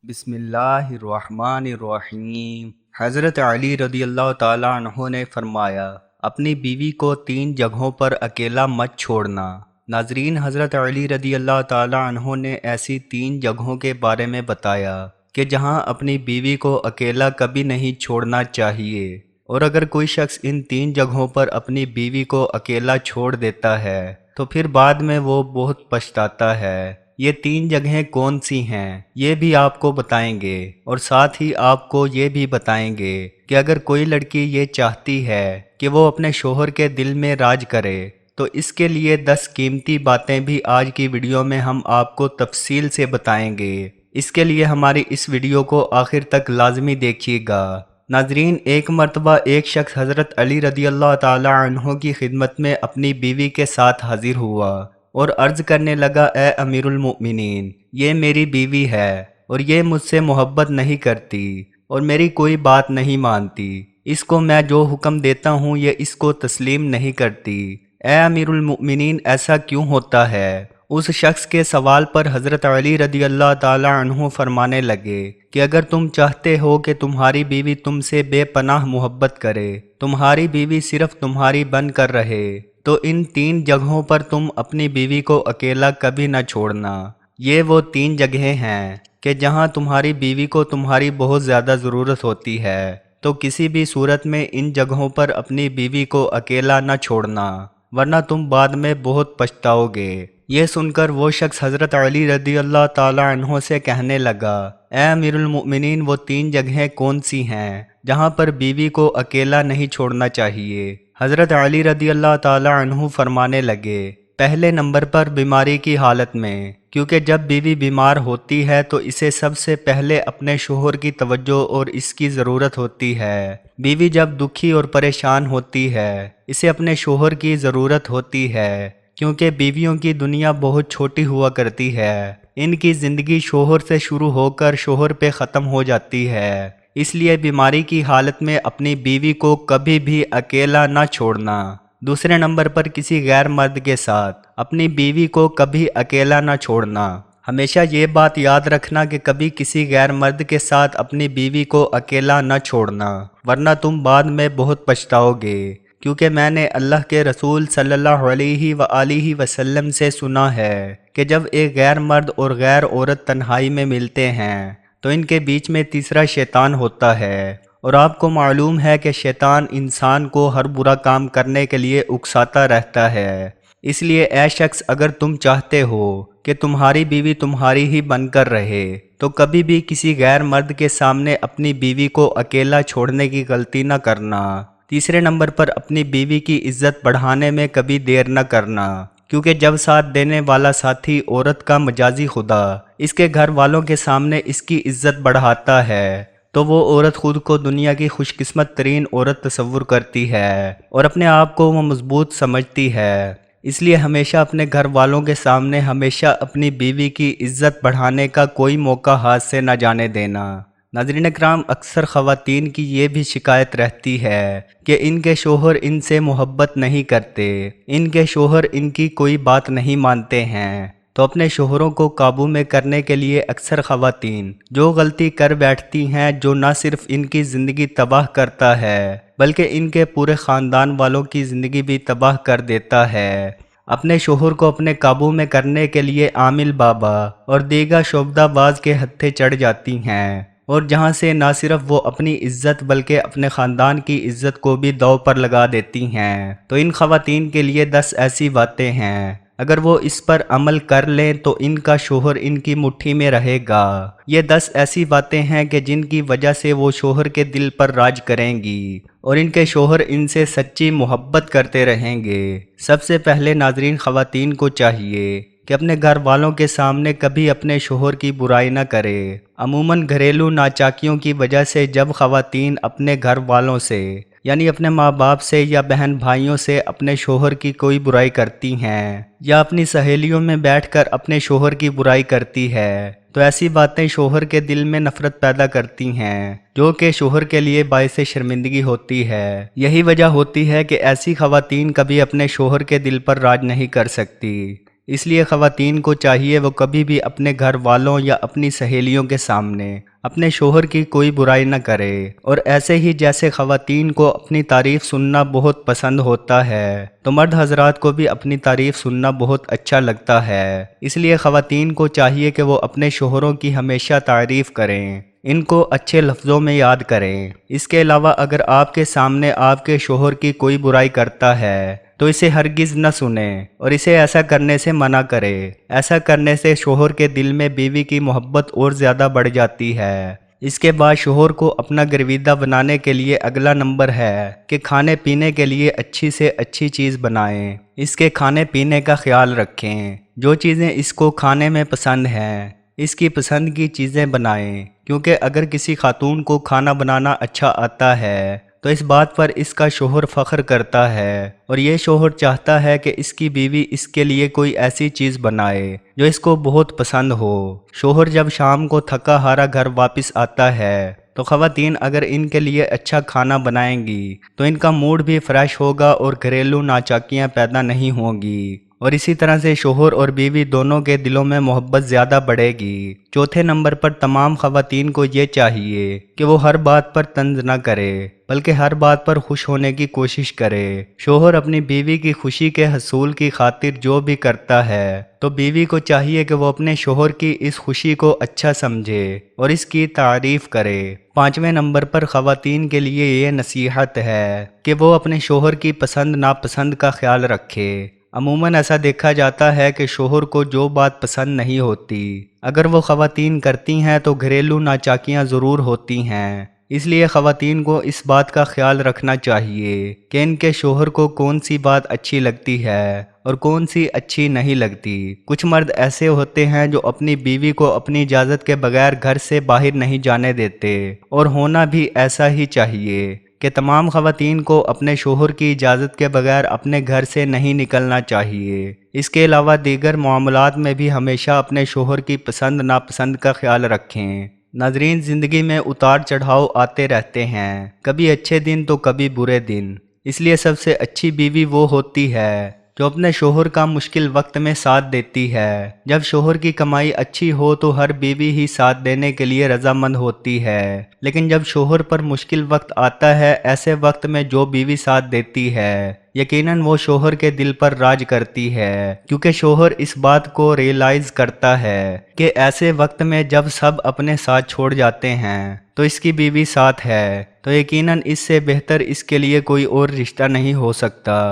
بسم اللہ الرحمن الرحیم۔ حضرت علی رضی اللہ تعالیٰ عنہ نے فرمایا، اپنی بیوی کو 3 جگہوں پر اکیلا مت چھوڑنا۔ ناظرین، حضرت علی رضی اللہ تعالیٰ عنہ نے ایسی 3 جگہوں کے بارے میں بتایا کہ جہاں اپنی بیوی کو اکیلا کبھی نہیں چھوڑنا چاہیے، اور اگر کوئی شخص ان 3 جگہوں پر اپنی بیوی کو اکیلا چھوڑ دیتا ہے تو پھر بعد میں وہ بہت پچھتاتا ہے۔ یہ 3 جگہیں کون سی ہیں یہ بھی آپ کو بتائیں گے، اور ساتھ ہی آپ کو یہ بھی بتائیں گے کہ اگر کوئی لڑکی یہ چاہتی ہے کہ وہ اپنے شوہر کے دل میں راج کرے تو اس کے لیے 10 قیمتی باتیں بھی آج کی ویڈیو میں ہم آپ کو تفصیل سے بتائیں گے۔ اس کے لیے ہماری اس ویڈیو کو آخر تک لازمی دیکھیے گا۔ ناظرین، ایک مرتبہ ایک شخص حضرت علی رضی اللہ تعالی عنہ کی خدمت میں اپنی بیوی کے ساتھ حاضر ہوا اور عرض کرنے لگا، اے امیر المؤمنین، یہ میری بیوی ہے اور یہ مجھ سے محبت نہیں کرتی اور میری کوئی بات نہیں مانتی۔ اس کو میں جو حکم دیتا ہوں یہ اس کو تسلیم نہیں کرتی۔ اے امیر المؤمنین، ایسا کیوں ہوتا ہے؟ اس شخص کے سوال پر حضرت علی رضی اللہ تعالی عنہ فرمانے لگے کہ اگر تم چاہتے ہو کہ تمہاری بیوی تم سے بے پناہ محبت کرے، تمہاری بیوی صرف تمہاری بن کر رہے، تو ان 3 جگہوں پر تم اپنی بیوی کو اکیلا کبھی نہ چھوڑنا۔ یہ وہ 3 جگہیں ہیں کہ جہاں تمہاری بیوی کو تمہاری بہت زیادہ ضرورت ہوتی ہے، تو کسی بھی صورت میں ان جگہوں پر اپنی بیوی کو اکیلا نہ چھوڑنا، ورنہ تم بعد میں بہت پچھتاؤ گے۔ یہ سن کر وہ شخص حضرت علی رضی اللہ تعالی عنہ سے کہنے لگا، اے امیر المؤمنین، وہ 3 جگہیں کون سی ہیں جہاں پر بیوی کو اکیلا نہیں چھوڑنا چاہیے؟ حضرت علی رضی اللہ تعالی عنہ فرمانے لگے، پہلے نمبر پر بیماری کی حالت میں، کیونکہ جب بیوی بیمار ہوتی ہے تو اسے سب سے پہلے اپنے شوہر کی توجہ اور اس کی ضرورت ہوتی ہے۔ بیوی جب دکھی اور پریشان ہوتی ہے اسے اپنے شوہر کی ضرورت ہوتی ہے، کیونکہ بیویوں کی دنیا بہت چھوٹی ہوا کرتی ہے۔ ان کی زندگی شوہر سے شروع ہو کر شوہر پہ ختم ہو جاتی ہے، اس لیے بیماری کی حالت میں اپنی بیوی کو کبھی بھی اکیلا نہ چھوڑنا۔ دوسرے نمبر پر کسی غیر مرد کے ساتھ اپنی بیوی کو کبھی اکیلا نہ چھوڑنا۔ ہمیشہ یہ بات یاد رکھنا کہ کبھی کسی غیر مرد کے ساتھ اپنی بیوی کو اکیلا نہ چھوڑنا، ورنہ تم بعد میں بہت پچھتاؤ گے، کیونکہ میں نے اللہ کے رسول صلی اللہ علیہ وآلہ وسلم سے سنا ہے کہ جب ایک غیر مرد اور غیر عورت تنہائی میں ملتے ہیں تو ان کے بیچ میں تیسرا شیطان ہوتا ہے، اور آپ کو معلوم ہے کہ شیطان انسان کو ہر برا کام کرنے کے لیے اکساتا رہتا ہے۔ اس لیے اے شخص، اگر تم چاہتے ہو کہ تمہاری بیوی تمہاری ہی بن کر رہے تو کبھی بھی کسی غیر مرد کے سامنے اپنی بیوی کو اکیلا چھوڑنے کی غلطی نہ کرنا۔ تیسرے نمبر پر اپنی بیوی کی عزت بڑھانے میں کبھی دیر نہ کرنا، کیونکہ جب ساتھ دینے والا ساتھی عورت کا مجازی خدا اس کے گھر والوں کے سامنے اس کی عزت بڑھاتا ہے تو وہ عورت خود کو دنیا کی خوش قسمت ترین عورت تصور کرتی ہے اور اپنے آپ کو وہ مضبوط سمجھتی ہے۔ اس لیے ہمیشہ اپنے گھر والوں کے سامنے ہمیشہ اپنی بیوی کی عزت بڑھانے کا کوئی موقع ہاتھ سے نہ جانے دینا۔ ناظرین اکرام، اکثر خواتین کی یہ بھی شکایت رہتی ہے کہ ان کے شوہر ان سے محبت نہیں کرتے، ان کے شوہر ان کی کوئی بات نہیں مانتے ہیں۔ تو اپنے شوہروں کو قابو میں کرنے کے لیے اکثر خواتین جو غلطی کر بیٹھتی ہیں، جو نہ صرف ان کی زندگی تباہ کرتا ہے بلکہ ان کے پورے خاندان والوں کی زندگی بھی تباہ کر دیتا ہے، اپنے شوہر کو اپنے قابو میں کرنے کے لیے عامل بابا اور دیگر شعبدہ باز کے ہتھے چڑھ جاتی ہیں، اور جہاں سے نہ صرف وہ اپنی عزت بلکہ اپنے خاندان کی عزت کو بھی داؤ پر لگا دیتی ہیں۔ تو ان خواتین کے لیے 10 ایسی باتیں ہیں، اگر وہ اس پر عمل کر لیں تو ان کا شوہر ان کی مٹھی میں رہے گا۔ یہ 10 ایسی باتیں ہیں کہ جن کی وجہ سے وہ شوہر کے دل پر راج کریں گی اور ان کے شوہر ان سے سچی محبت کرتے رہیں گے۔ سب سے پہلے ناظرین، خواتین کو چاہیے کہ اپنے گھر والوں کے سامنے کبھی اپنے شوہر کی برائی نہ کرے۔ عموماً گھریلو ناچاکیوں کی وجہ سے جب خواتین اپنے گھر والوں سے یعنی اپنے ماں باپ سے یا بہن بھائیوں سے اپنے شوہر کی کوئی برائی کرتی ہیں یا اپنی سہیلیوں میں بیٹھ کر اپنے شوہر کی برائی کرتی ہے تو ایسی باتیں شوہر کے دل میں نفرت پیدا کرتی ہیں، جو کہ شوہر کے لیے باعث شرمندگی ہوتی ہے۔ یہی وجہ ہوتی ہے کہ ایسی خواتین کبھی اپنے شوہر کے دل پر راج نہیں کر سکتی۔ اس لیے خواتین کو چاہیے وہ کبھی بھی اپنے گھر والوں یا اپنی سہیلیوں کے سامنے اپنے شوہر کی کوئی برائی نہ کرے، اور ایسے ہی جیسے خواتین کو اپنی تعریف سننا بہت پسند ہوتا ہے تو مرد حضرات کو بھی اپنی تعریف سننا بہت اچھا لگتا ہے۔ اس لیے خواتین کو چاہیے کہ وہ اپنے شوہروں کی ہمیشہ تعریف کریں، ان کو اچھے لفظوں میں یاد کریں۔ اس کے علاوہ اگر آپ کے سامنے آپ کے شوہر کی کوئی برائی کرتا ہے تو اسے ہرگز نہ سنیں اور اسے ایسا کرنے سے منع کرے۔ ایسا کرنے سے شوہر کے دل میں بیوی کی محبت اور زیادہ بڑھ جاتی ہے۔ اس کے بعد شوہر کو اپنا گرویدہ بنانے کے لیے اگلا نمبر ہے کہ کھانے پینے کے لیے اچھی سے اچھی چیز بنائیں، اس کے کھانے پینے کا خیال رکھیں، جو چیزیں اس کو کھانے میں پسند ہیں اس کی پسند کی چیزیں بنائیں، کیونکہ اگر کسی خاتون کو کھانا بنانا اچھا آتا ہے تو اس بات پر اس کا شوہر فخر کرتا ہے، اور یہ شوہر چاہتا ہے کہ اس کی بیوی اس کے لیے کوئی ایسی چیز بنائے جو اس کو بہت پسند ہو۔ شوہر جب شام کو تھکا ہارا گھر واپس آتا ہے تو خواتین اگر ان کے لیے اچھا کھانا بنائیں گی تو ان کا موڈ بھی فریش ہوگا اور گھریلو ناچاکیاں پیدا نہیں ہوں گی، اور اسی طرح سے شوہر اور بیوی دونوں کے دلوں میں محبت زیادہ بڑھے گی۔ چوتھے نمبر پر تمام خواتین کو یہ چاہیے کہ وہ ہر بات پر طنز نہ کرے بلکہ ہر بات پر خوش ہونے کی کوشش کرے۔ شوہر اپنی بیوی کی خوشی کے حصول کی خاطر جو بھی کرتا ہے تو بیوی کو چاہیے کہ وہ اپنے شوہر کی اس خوشی کو اچھا سمجھے اور اس کی تعریف کرے۔ پانچویں نمبر پر خواتین کے لیے یہ نصیحت ہے کہ وہ اپنے شوہر کی پسند ناپسند کا خیال رکھے۔ عموماً ایسا دیکھا جاتا ہے کہ شوہر کو جو بات پسند نہیں ہوتی اگر وہ خواتین کرتی ہیں تو گھریلو ناچاکیاں ضرور ہوتی ہیں۔ اس لیے خواتین کو اس بات کا خیال رکھنا چاہیے کہ ان کے شوہر کو کون سی بات اچھی لگتی ہے اور کون سی اچھی نہیں لگتی۔ کچھ مرد ایسے ہوتے ہیں جو اپنی بیوی کو اپنی اجازت کے بغیر گھر سے باہر نہیں جانے دیتے، اور ہونا بھی ایسا ہی چاہیے کہ تمام خواتین کو اپنے شوہر کی اجازت کے بغیر اپنے گھر سے نہیں نکلنا چاہیے۔ اس کے علاوہ دیگر معاملات میں بھی ہمیشہ اپنے شوہر کی پسند ناپسند کا خیال رکھیں۔ ناظرین، زندگی میں اتار چڑھاؤ آتے رہتے ہیں، کبھی اچھے دن تو کبھی برے دن، اس لیے سب سے اچھی بیوی وہ ہوتی ہے جو اپنے شوہر کا مشکل وقت میں ساتھ دیتی ہے۔ جب شوہر کی کمائی اچھی ہو تو ہر بیوی ہی ساتھ دینے کے لیے رضامند ہوتی ہے، لیکن جب شوہر پر مشکل وقت آتا ہے ایسے وقت میں جو بیوی ساتھ دیتی ہے یقیناً وہ شوہر کے دل پر راج کرتی ہے، کیونکہ شوہر اس بات کو ریئلائز کرتا ہے کہ ایسے وقت میں جب سب اپنے ساتھ چھوڑ جاتے ہیں تو اس کی بیوی ساتھ ہے تو یقیناً اس سے بہتر اس کے لیے کوئی اور رشتہ نہیں ہو سکتا۔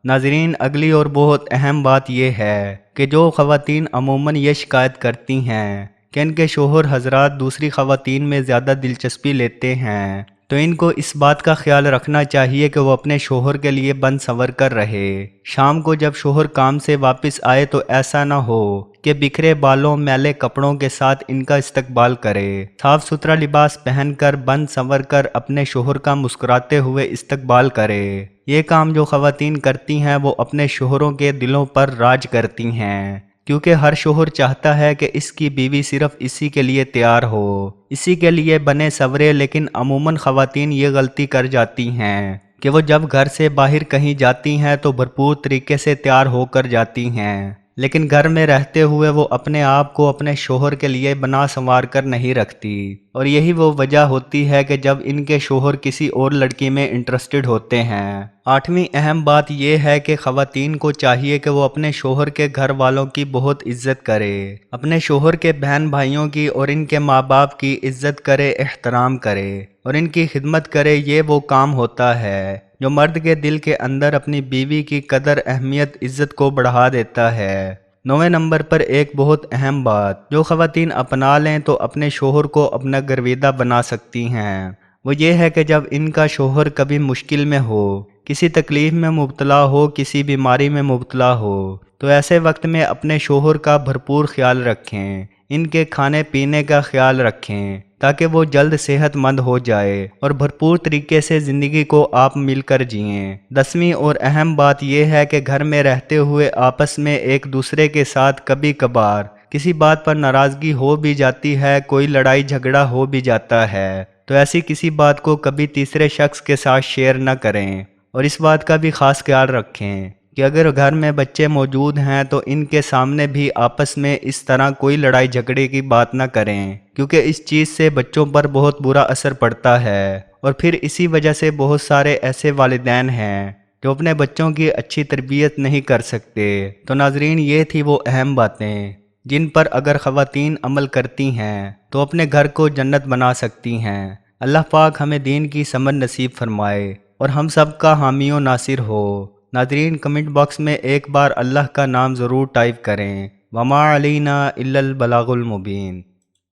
ناظرین، اگلی اور بہت اہم بات یہ ہے کہ جو خواتین عموماً یہ شکایت کرتی ہیں کہ ان کے شوہر حضرات دوسری خواتین میں زیادہ دلچسپی لیتے ہیں تو ان کو اس بات کا خیال رکھنا چاہیے کہ وہ اپنے شوہر کے لیے بن سنور کر رہے۔ شام کو جب شوہر کام سے واپس آئے تو ایسا نہ ہو کہ بکھرے بالوں میلے کپڑوں کے ساتھ ان کا استقبال کرے۔ صاف ستھرا لباس پہن کر بن سنور کر اپنے شوہر کا مسکراتے ہوئے استقبال کرے۔ یہ کام جو خواتین کرتی ہیں وہ اپنے شوہروں کے دلوں پر راج کرتی ہیں، کیونکہ ہر شوہر چاہتا ہے کہ اس کی بیوی صرف اسی کے لیے تیار ہو، اسی کے لیے بنے سورے، لیکن عموماً خواتین یہ غلطی کر جاتی ہیں کہ وہ جب گھر سے باہر کہیں جاتی ہیں تو بھرپور طریقے سے تیار ہو کر جاتی ہیں، لیکن گھر میں رہتے ہوئے وہ اپنے آپ کو اپنے شوہر کے لیے بنا سنوار کر نہیں رکھتی، اور یہی وہ وجہ ہوتی ہے کہ جب ان کے شوہر کسی اور لڑکی میں انٹرسٹڈ ہوتے ہیں۔ آٹھویں اہم بات یہ ہے کہ خواتین کو چاہیے کہ وہ اپنے شوہر کے گھر والوں کی بہت عزت کرے، اپنے شوہر کے بہن بھائیوں کی اور ان کے ماں باپ کی عزت کرے، احترام کرے اور ان کی خدمت کرے۔ یہ وہ کام ہوتا ہے جو مرد کے دل کے اندر اپنی بیوی کی قدر، اہمیت، عزت کو بڑھا دیتا ہے۔ 9ویں نمبر پر ایک بہت اہم بات جو خواتین اپنا لیں تو اپنے شوہر کو اپنا گرویدہ بنا سکتی ہیں، وہ یہ ہے کہ جب ان کا شوہر کبھی مشکل میں ہو، کسی تکلیف میں مبتلا ہو، کسی بیماری میں مبتلا ہو تو ایسے وقت میں اپنے شوہر کا بھرپور خیال رکھیں، ان کے کھانے پینے کا خیال رکھیں تاکہ وہ جلد صحت مند ہو جائے اور بھرپور طریقے سے زندگی کو آپ مل کر جئیں۔ 10ویں اور اہم بات یہ ہے کہ گھر میں رہتے ہوئے آپس میں ایک دوسرے کے ساتھ کبھی کبھار کسی بات پر ناراضگی ہو بھی جاتی ہے، کوئی لڑائی جھگڑا ہو بھی جاتا ہے تو ایسی کسی بات کو کبھی تیسرے شخص کے ساتھ شیئر نہ کریں، اور اس بات کا بھی خاص خیال رکھیں کہ اگر گھر میں بچے موجود ہیں تو ان کے سامنے بھی آپس میں اس طرح کوئی لڑائی جھگڑے کی بات نہ کریں، کیونکہ اس چیز سے بچوں پر بہت برا اثر پڑتا ہے۔ اور پھر اسی وجہ سے بہت سارے ایسے والدین ہیں جو اپنے بچوں کی اچھی تربیت نہیں کر سکتے۔ تو ناظرین، یہ تھی وہ اہم باتیں جن پر اگر خواتین عمل کرتی ہیں تو اپنے گھر کو جنت بنا سکتی ہیں۔ اللہ پاک ہمیں دین کی سمجھ نصیب فرمائے اور ہم سب کا حامی و ناصر ہو۔ ناظرین، کمنٹ باکس میں ایک بار اللہ کا نام ضرور ٹائپ کریں۔ وما علینا الا البلاغ المبین۔